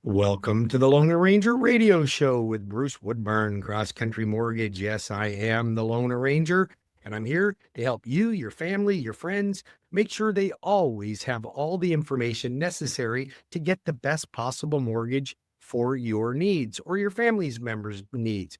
Welcome to the Loner Ranger radio show with Bruce Woodburn, CrossCountry Mortgage. Yes, I am the Loner Ranger, and I'm here to help you, your family, your friends make sure they always have all the information necessary to get the best possible mortgage for your needs or your family's members' needs.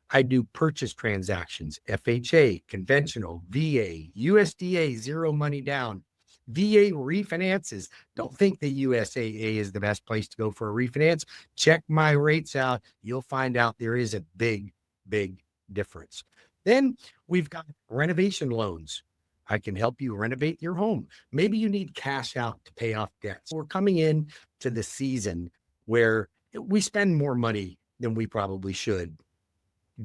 I do purchase transactions, FHA, conventional, VA, USDA, zero money down. VA refinances. Don't think the USAA is the best place to go for a refinance. Check my rates out. You'll find out there is a big, big difference. Then we've got renovation loans. I can help you renovate your home. Maybe you need cash out to pay off debts. We're coming in to the season where we spend more money than we probably should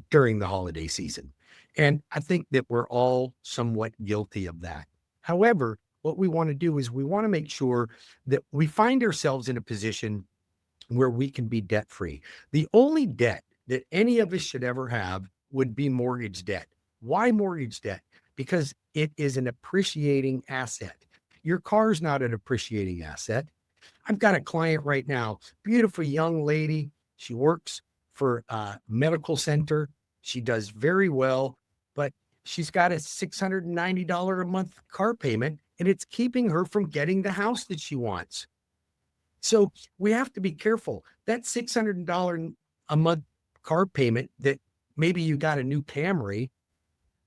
during the holiday season. And I think that we're all somewhat guilty of that. However, what we want to do is we want to make sure that we find ourselves in a position where we can be debt free. The only debt that any of us should ever have would be mortgage debt. Why mortgage debt? Because it is an appreciating asset. Your car's not an appreciating asset. I've got a client right now, beautiful young lady. She works for a medical center. She does very well, but she's got a $690 a month car payment, and it's keeping her from getting the house that she wants. So we have to be careful. That $600 a month car payment that maybe you got a new Camry,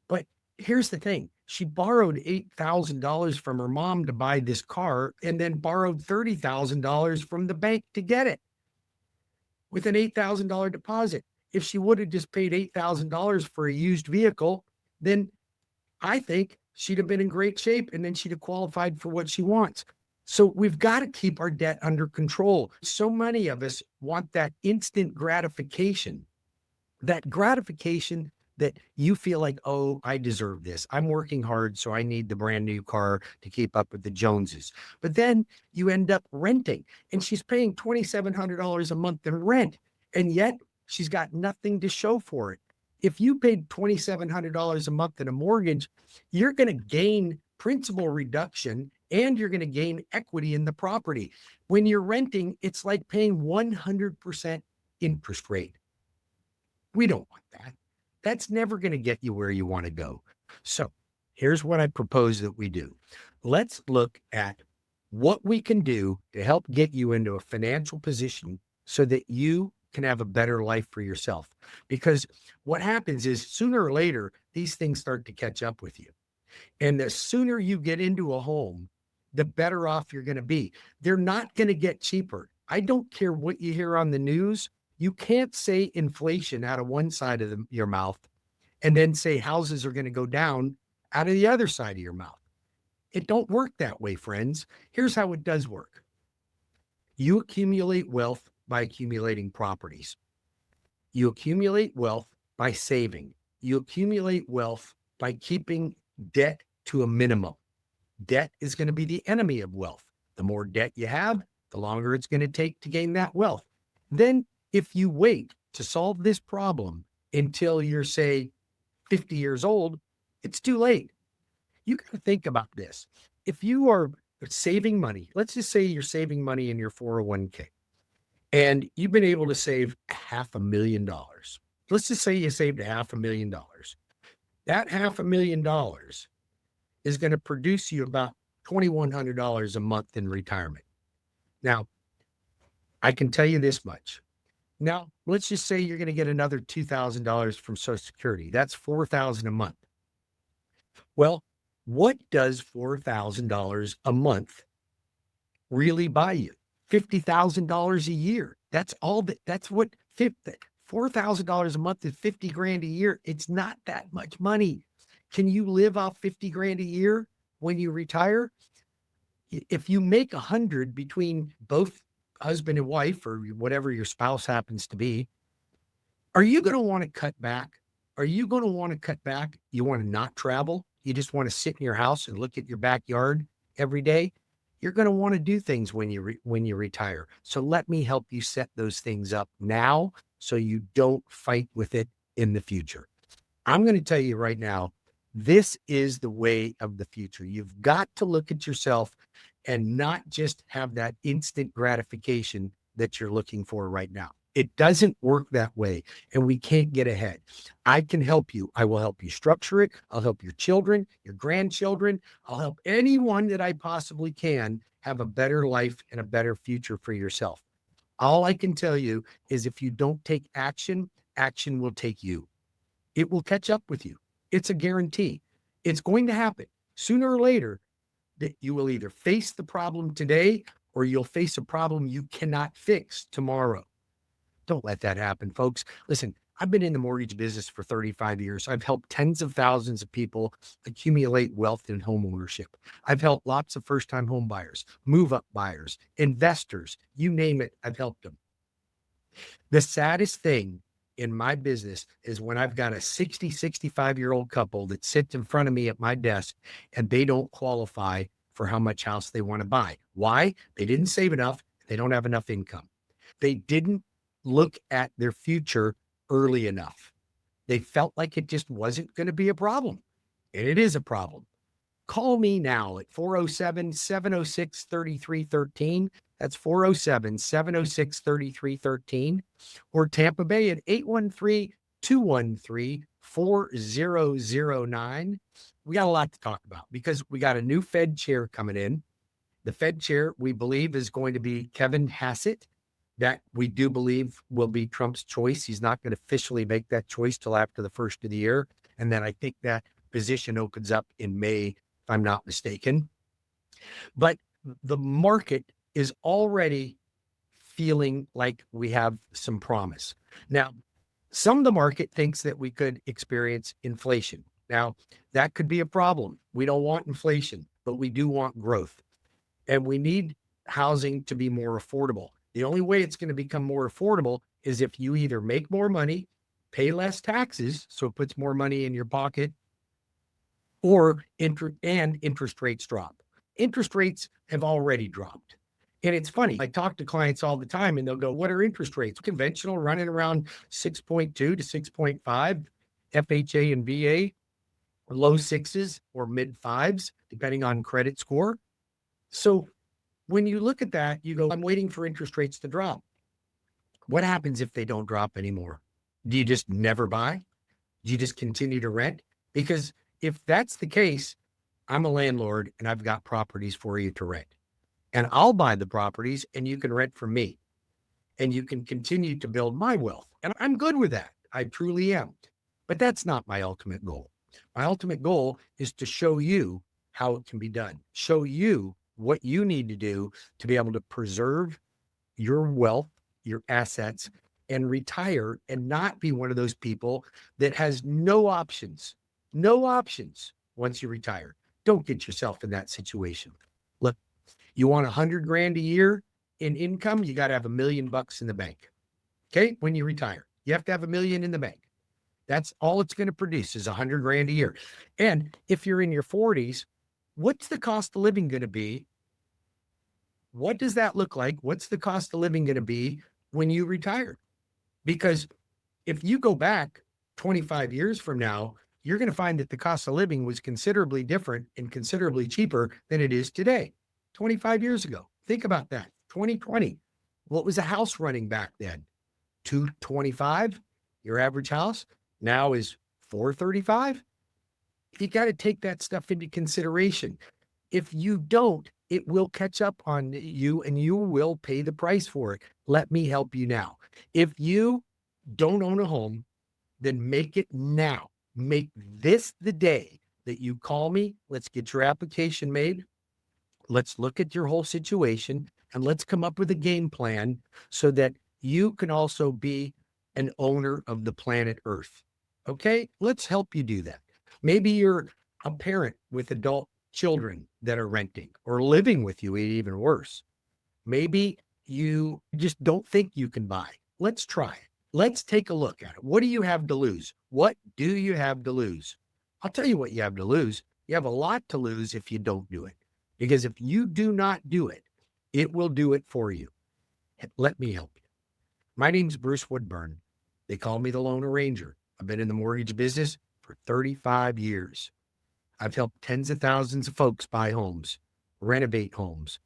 but here's the thing. She borrowed $8,000 from her mom to buy this car and then borrowed $30,000 from the bank to get it with an $8,000 deposit. If she would have just paid $8,000 for a used vehicle, then I think she'd have been in great shape and then she'd have qualified for what she wants. So we've got to keep our debt under control. So many of us want that instant gratification, that gratification that you feel like, oh, I deserve this. I'm working hard, so I need the brand new car to keep up with the Joneses. But then you end up renting, and she's paying $2,700 a month in rent, and yet she's got nothing to show for it. If you paid $2,700 a month in a mortgage, you're going to gain principal reduction and you're going to gain equity in the property. When you're renting, it's like paying 100% interest rate. We don't want that. That's never going to get you where you want to go. So here's what I propose that we do. Let's look at what we can do to help get you into a financial position so that you can have a better life for yourself. Because what happens is sooner or later, these things start to catch up with you. And the sooner you get into a home, the better off you're going to be. They're not going to get cheaper. I don't care what you hear on the news. You can't say inflation out of one side of your mouth and then say houses are going to go down out of the other side of your mouth. It don't work that way, friends. Here's how it does work. You accumulate wealth by accumulating properties. You accumulate wealth by saving. You accumulate wealth by keeping debt to a minimum. Debt is going to be the enemy of wealth. The more debt you have, the longer it's going to take to gain that wealth. Then if you wait to solve this problem until you're, say, 50 years old, it's too late. You got to think about this. If you are saving money, let's just say you're saving money in your 401k and you've been able to save $500,000. Let's just say you saved $500,000. That $500,000 is going to produce you about $2,100 a month in retirement. Now, I can tell you this much. Now, let's just say you're going to get another $2,000 from Social Security. That's $4,000 a month. Well, what does $4,000 a month really buy you? $50,000 a year. That's all that's what $4,000 a month is 50 grand a year. It's not that much money. Can you live off 50 grand a year when you retire? If you make 100 between both husband and wife or whatever your spouse happens to be, are you going to want to cut back? Are you going to want to cut back? You want to not travel? You just want to sit in your house and look at your backyard every day? You're going to want to do things when you retire. So let me help you set those things up now so you don't fight with it in the future. I'm going to tell you right now, this is the way of the future. You've got to look at yourself and not just have that instant gratification that you're looking for right now. It doesn't work that way, and we can't get ahead. I can help you. I will help you structure it. I'll help your children, your grandchildren. I'll help anyone that I possibly can have a better life and a better future for yourself. All I can tell you is if you don't take action, action will take you. It will catch up with you. It's a guarantee. It's going to happen sooner or later that you will either face the problem today or you'll face a problem you cannot fix tomorrow. Don't let that happen, folks. Listen, I've been in the mortgage business for 35 years. I've helped tens of thousands of people accumulate wealth in home ownership. I've helped lots of first-time home buyers, move-up buyers, investors, you name it, I've helped them. The saddest thing in my business is when I've got a 60, 65-year-old couple that sits in front of me at my desk and they don't qualify for how much house they want to buy. Why? They didn't save enough. They don't have enough income. They didn't look at their future early enough. They felt like it just wasn't going to be a problem. And it is a problem. Call me now at 407-706-3313. That's 407-706-3313. Or Tampa Bay at 813-213-4009. We got a lot to talk about because we got a new Fed chair coming in. The Fed chair, we believe, is going to be Kevin Hassett. That we do believe will be Trump's choice. He's not going to officially make that choice till after the first of the year. And then I think that position opens up in May, if I'm not mistaken. But the market is already feeling like we have some promise. Now, some of the market thinks that we could experience inflation. Now, that could be a problem. We don't want inflation, but we do want growth. And we need housing to be more affordable. The only way it's going to become more affordable is if you either make more money, pay less taxes, so it puts more money in your pocket, or interest rates drop. Interest rates have already dropped. And it's funny, I talk to clients all the time and they'll go, what are interest rates? Conventional running around 6.2 to 6.5, FHA and VA, low sixes or mid fives, depending on credit score. So when you look at that, you go, I'm waiting for interest rates to drop. What happens if they don't drop anymore? Do you just never buy? Do you just continue to rent? Because if that's the case, I'm a landlord and I've got properties for you to rent. And I'll buy the properties and you can rent from me. And you can continue to build my wealth. And I'm good with that. I truly am. But that's not my ultimate goal. My ultimate goal is to show you how it can be done. Show you what you need to do to be able to preserve your wealth, your assets, and retire and not be one of those people that has no options once you retire. Don't get yourself in that situation. Look, you want 100 grand a year in income, you got to have $1 million in the bank. Okay. When you retire, you have to have $1 million in the bank. That's all it's going to produce is 100 grand a year. And if you're in your 40s, what's the cost of living going to be? What does that look like? What's the cost of living going to be when you retire? Because if you go back 25 years from now, you're going to find that the cost of living was considerably different and considerably cheaper than it is today. 25 years ago. Think about that. 2020. What was a house running back then? 225. Your average house now is 435. You got to take that stuff into consideration. If you don't, it will catch up on you and you will pay the price for it. Let me help you now. If you don't own a home, then make it now. Make this the day that you call me. Let's get your application made. Let's look at your whole situation and let's come up with a game plan so that you can also be an owner of the planet Earth. Okay, let's help you do that. Maybe you're a parent with adult children that are renting or living with you, even worse. Maybe you just don't think you can buy. Let's try it. Let's take a look at it. What do you have to lose? What do you have to lose? I'll tell you what you have to lose. You have a lot to lose if you don't do it. Because if you do not do it, it will do it for you. Let me help you. My name's Bruce Woodburn. They call me the Lone Ranger. I've been in the mortgage business for 35 years. I've helped tens of thousands of folks buy homes, renovate homes,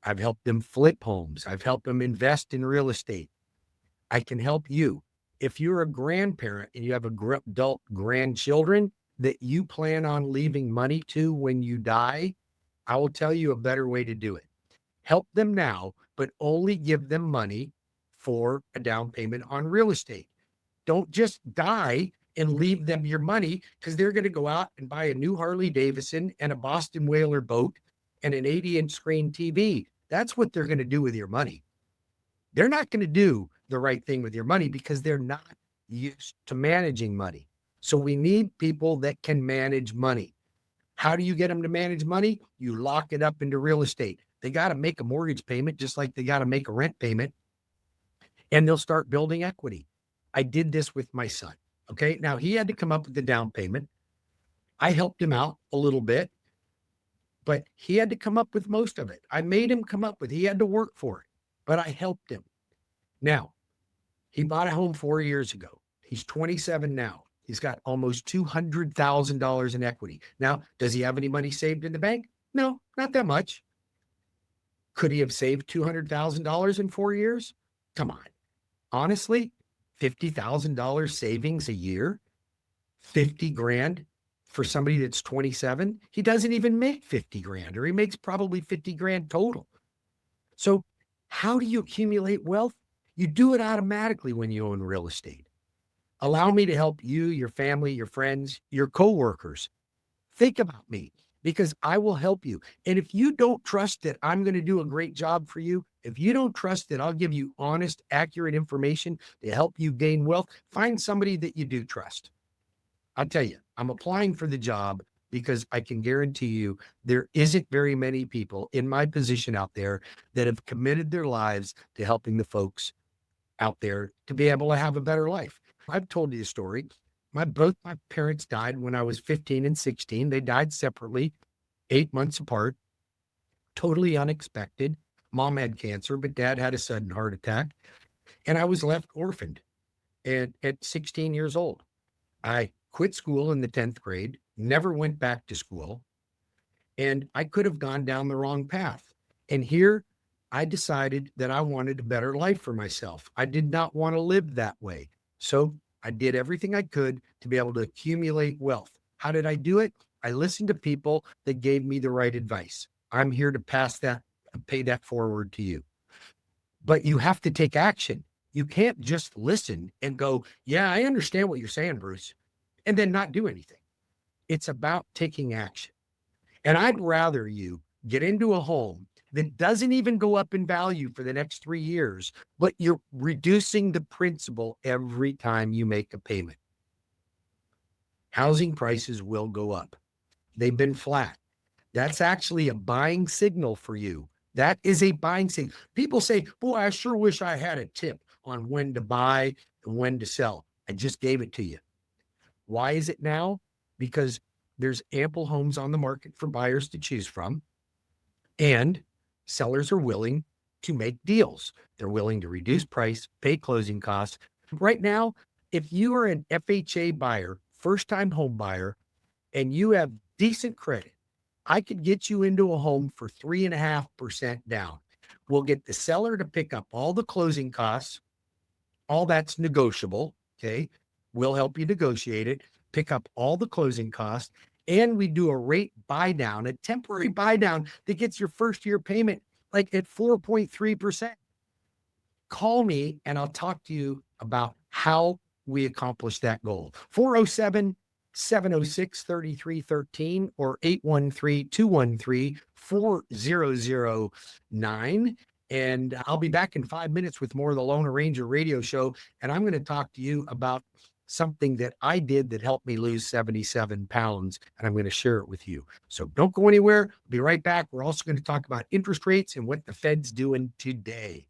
I've helped them flip homes. I've helped them invest in real estate. I can help you. If you're a grandparent and you have adult grandchildren that you plan on leaving money to when you die, I will tell you a better way to do it. Help them now, but only give them money for a down payment on real estate. Don't just die and leave them your money, because they're going to go out and buy a new Harley Davidson and a Boston Whaler boat and an 80-inch screen TV. That's what they're going to do with your money. They're not going to do the right thing with your money because they're not used to managing money. So we need people that can manage money. How do you get them to manage money? You lock it up into real estate. They got to make a mortgage payment just like they got to make a rent payment, and they'll start building equity. I did this with my son. Okay. Now he had to come up with the down payment. I helped him out a little bit, but he had to come up with most of it. I made him come up with, he had to work for it, but I helped him. Now, he bought a home 4 years ago. He's 27 now. He's got almost $200,000 in equity. Now, does he have any money saved in the bank? No, not that much. Could he have saved $200,000 in 4 years? Come on. Honestly, $50,000 savings a year, 50 grand for somebody that's 27. He doesn't even make 50 grand, or he makes probably 50 grand total. So how do you accumulate wealth? You do it automatically when you own real estate. Allow me to help you, your family, your friends, your coworkers. Think about me, because I will help you. And if you don't trust that I'm going to do a great job for you, if you don't trust that I'll give you honest, accurate information to help you gain wealth, find somebody that you do trust. I'll tell you, I'm applying for the job because I can guarantee you there isn't very many people in my position out there that have committed their lives to helping the folks out there to be able to have a better life. I've told you a story. Both my parents died when I was 15 and 16. They died separately, 8 months apart, totally unexpected. Mom had cancer, but dad had a sudden heart attack, and I was left orphaned. And at 16 years old, I quit school in the 10th grade, never went back to school, and I could have gone down the wrong path. And here I decided that I wanted a better life for myself. I did not want to live that way. So I did everything I could to be able to accumulate wealth. How did I do it? I listened to people that gave me the right advice. I'm here to pay that forward to you. But you have to take action. You can't just listen and go, yeah, I understand what you're saying, Bruce, and then not do anything. It's about taking action. And I'd rather you get into a home that doesn't even go up in value for the next 3 years, but you're reducing the principal every time you make a payment. Housing prices will go up. They've been flat. That's actually a buying signal for you. That is a buying signal. People say, boy, I sure wish I had a tip on when to buy and when to sell. I just gave it to you. Why is it now? Because there's ample homes on the market for buyers to choose from, and sellers are willing to make deals. They're willing to reduce price, pay closing costs. Right now, if you are an FHA buyer, first-time home buyer, and you have decent credit, I could get you into a home for 3.5% down. We'll get the seller to pick up all the closing costs. All that's negotiable. Okay. We'll help you negotiate it, pick up all the closing costs, and we do a rate buy down, a temporary buy down that gets your first year payment like at 4.3%. Call me and I'll talk to you about how we accomplish that goal. 407-706-3313 or 813-213-4009. And I'll be back in 5 minutes with more of the Lone Ranger radio show. And I'm going to talk to you about something that I did that helped me lose 77 pounds. And I'm going to share it with you. So don't go anywhere. I'll be right back. We're also going to talk about interest rates and what the Fed's doing today.